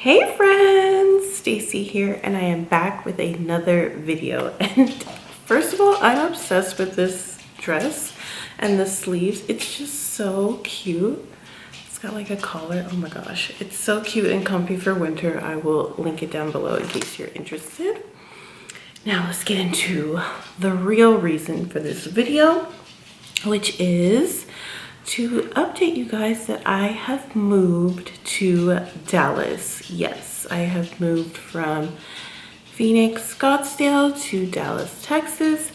Hey friends, Stacy here, and I am back with another video. And first of all, I'm obsessed with this dress and the sleeves. It's just so cute. It's got like a collar. Oh my gosh, it's so cute and comfy for winter. I will link it down below in case you're interested. Now let's get into the real reason for this video, which is to update you guys that I have moved to Dallas. Yes, I have moved from Phoenix, Scottsdale to Dallas, Texas.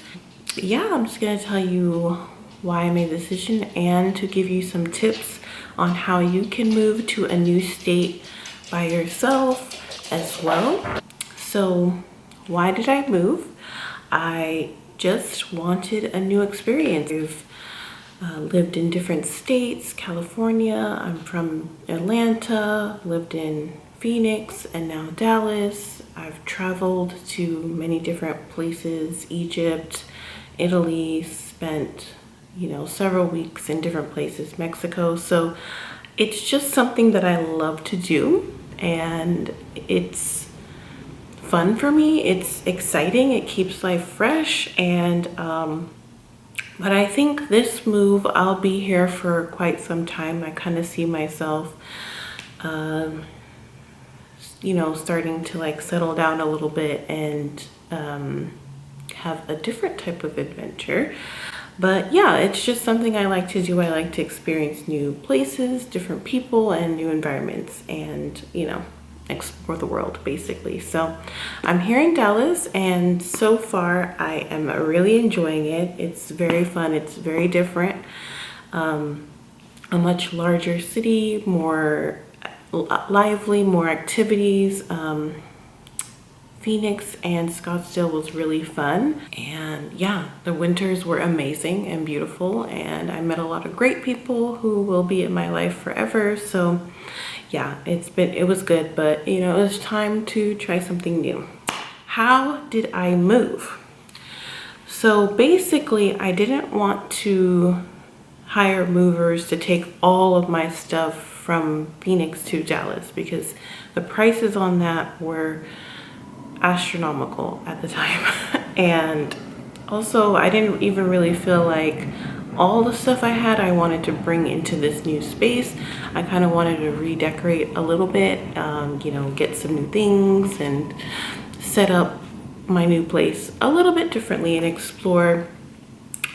Yeah, I'm just gonna tell you why I made the decision and to give you some tips on how you can move to a new state by yourself as well. So why did I move? I just wanted a new experience. I've lived in different states, California, I'm from Atlanta, lived in Phoenix, and now Dallas. I've traveled to many different places, Egypt, Italy, spent, several weeks in different places, Mexico. So it's just something that I love to do, and it's fun for me. It's exciting, it keeps life fresh, and but I think this move, I'll be here for quite some time. I kind of see myself, starting to like settle down a little bit and have a different type of adventure. But yeah, it's just something I like to do. I like to experience new places, different people, and new environments, and, explore the world basically. So I'm here in Dallas, and so far I am really enjoying it. It's very fun, it's very different. A much larger city, more lively, more activities. Phoenix and Scottsdale was really fun, and yeah, the winters were amazing and beautiful, and I met a lot of great people who will be in my life forever. So yeah, it was good, but it was time to try something new. How did I move? So basically, I didn't want to hire movers to take all of my stuff from Phoenix to Dallas because the prices on that were astronomical at the time. And also I didn't even really feel like all the stuff I had I wanted to bring into this new space. I kind of wanted to redecorate a little bit, get some new things and set up my new place a little bit differently and explore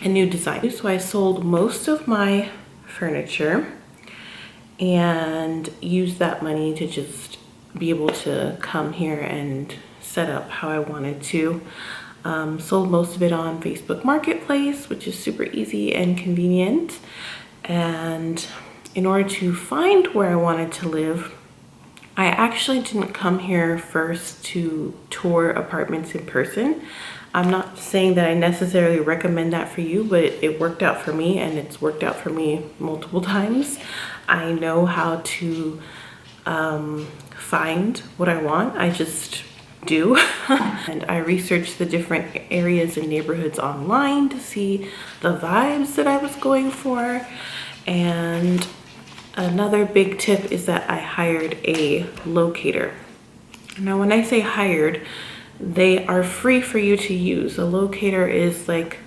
a new design. So I sold most of my furniture and used that money to just be able to come here and set up how I wanted to. Sold most of it on Facebook Marketplace, which is super easy and convenient. And in order to find where I wanted to live, I actually didn't come here first to tour apartments in person. I'm not saying that I necessarily recommend that for you, but it worked out for me, and it's worked out for me multiple times. I know how to find what I want. I just do. And I researched the different areas and neighborhoods online to see the vibes that I was going for. And another big tip is that I hired a locator. Now when I say hired, they are free for you to use. A locator is like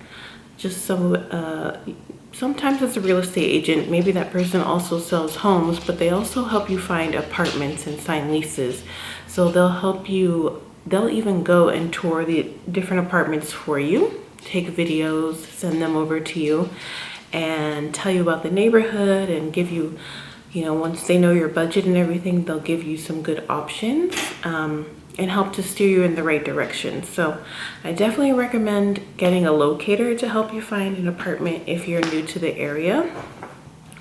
just sometimes it's a real estate agent. Maybe that person also sells homes, but they also help you find apartments and sign leases. So they'll even go and tour the different apartments for you, take videos, send them over to you, and tell you about the neighborhood and give you, once they know your budget and everything, they'll give you some good options and help to steer you in the right direction. So I definitely recommend getting a locator to help you find an apartment if you're new to the area,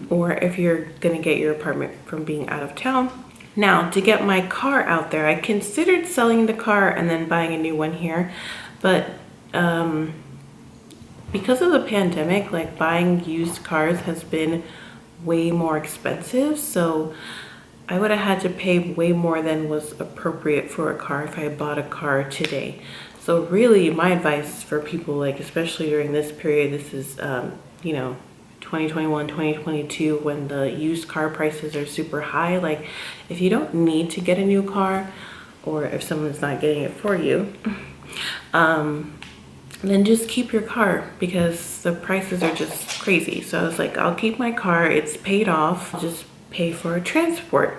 or if you're gonna get your apartment from being out of town. Now, to get my car out there, I considered selling the car and then buying a new one here, but because of the pandemic, like buying used cars has been way more expensive. So I would have had to pay way more than was appropriate for a car if I bought a car today. So really my advice for people, like especially during this period, this is, 2021, 2022, when the used car prices are super high. Like, if you don't need to get a new car, or if someone's not getting it for you, then just keep your car, because the prices are just crazy. So I was like, I'll keep my car, it's paid off, I'll just pay for a transport.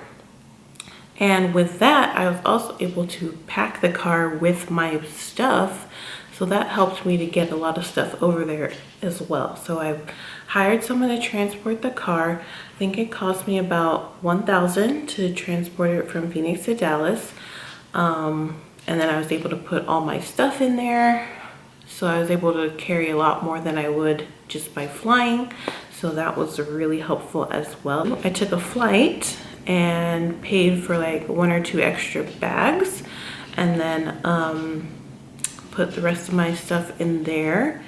And with that, I was also able to pack the car with my stuff. So that helped me to get a lot of stuff over there as well. So I hired someone to transport the car. I think it cost me about $1,000 to transport it from Phoenix to Dallas. And then I was able to put all my stuff in there. So I was able to carry a lot more than I would just by flying. So that was really helpful as well. I took a flight and paid for like 1 or 2 extra bags, and then put the rest of my stuff in there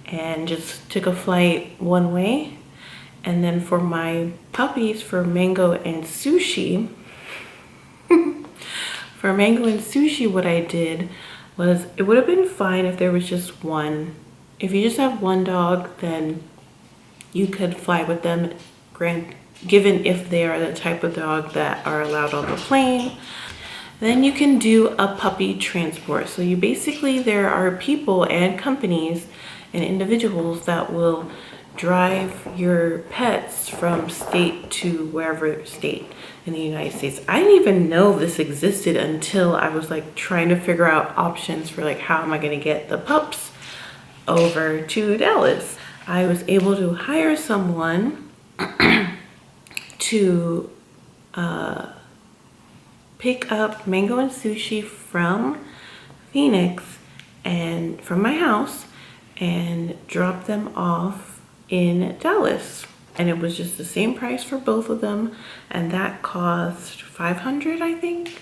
and just took a flight one way. And then for my puppies, for Mango and Sushi, what I did was, it would have been fine if there was just one. If you just have one dog, then you could fly with them, given if they are the type of dog that are allowed on the plane. Then you can do a puppy transport. So you basically, there are people and companies and individuals that will drive your pets from state to wherever state in the United States. I didn't even know this existed until I was like trying to figure out options for like, how am I going to get the pups over to Dallas. I was able to hire someone to pick up Mango and Sushi from Phoenix and from my house and drop them off in Dallas. And it was just the same price for both of them, and that cost $500, I think,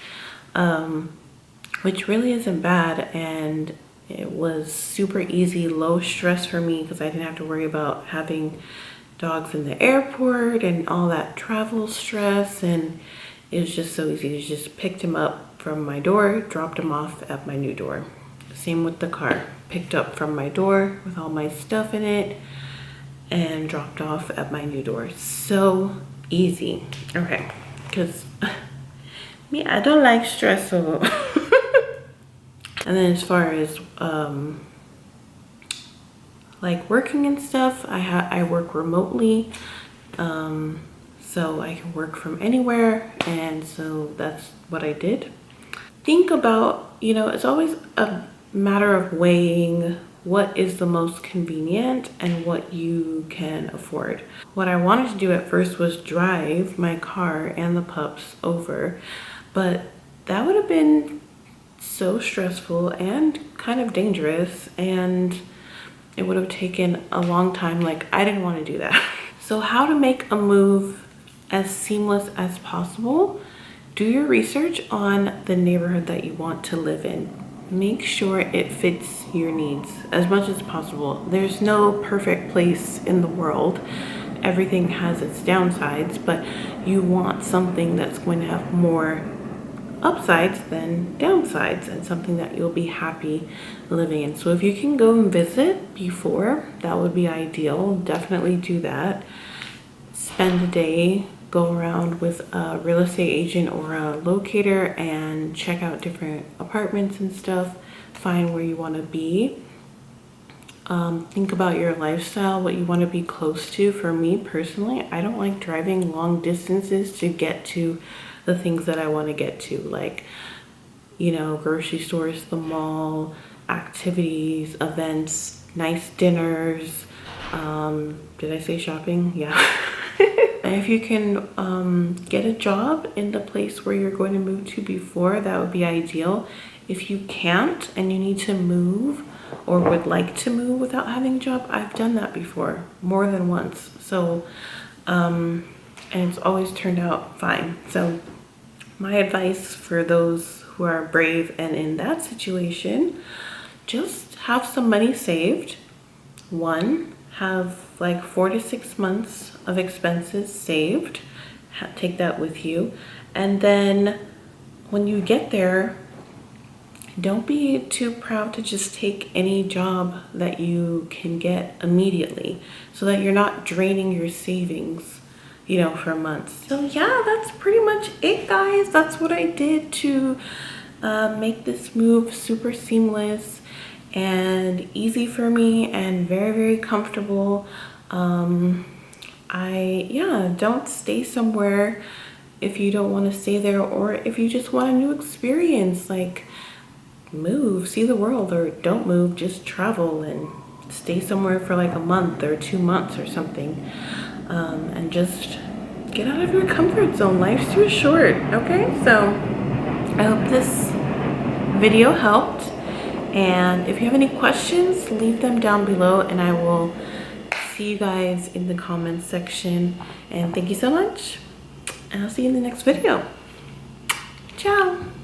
which really isn't bad. And it was super easy, low stress for me, because I didn't have to worry about having dogs in the airport and all that travel stress. And it was just so easy. You just picked him up from my door, dropped him off at my new door. Same with the car. Picked up from my door with all my stuff in it and dropped off at my new door. So easy. Okay, because me, I don't like stress. So and then as far as like working and stuff, I work remotely, so I can work from anywhere, and so that's what I did. Think about, you know, it's always a matter of weighing what is the most convenient and what you can afford. What I wanted to do at first was drive my car and the pups over, but that would have been so stressful and kind of dangerous, and it would have taken a long time. Like, I didn't want to do that. So how to make a move as seamless as possible? Do your research on the neighborhood that you want to live in. Make sure it fits your needs as much as possible. There's no perfect place in the world. Everything has its downsides, but you want something that's going to have more upsides than downsides, and something that you'll be happy living in. So if you can go and visit before, that would be ideal. Definitely do that. Spend a day, go around with a real estate agent or a locator and check out different apartments and stuff. Find where you want to be. Think about your lifestyle, what you want to be close to. For me personally, I don't like driving long distances to get to the things that I want to get to, like, you know, grocery stores, the mall, activities, events, nice dinners. Did I say shopping? Yeah. And if you can get a job in the place where you're going to move to before, that would be ideal. If you can't and you need to move or would like to move without having a job, I've done that before, more than once. So, and it's always turned out fine. So my advice for those who are brave and in that situation, just have some money saved. One, have like 4 to 6 months of expenses saved. Take that with you. And then when you get there, don't be too proud to just take any job that you can get immediately so that you're not draining your savings, you know, for months. So yeah, that's pretty much it, guys. That's what I did to make this move super seamless and easy for me and very, very comfortable. Don't stay somewhere if you don't want to stay there, or if you just want a new experience, like move, see the world, or don't move, just travel and stay somewhere for like a month or 2 months or something, and just get out of your comfort zone. Life's too short. Okay, so I hope this video helped, and if you have any questions, leave them down below and I will see you guys in the comments section. And thank you so much, and I'll see you in the next video. Ciao.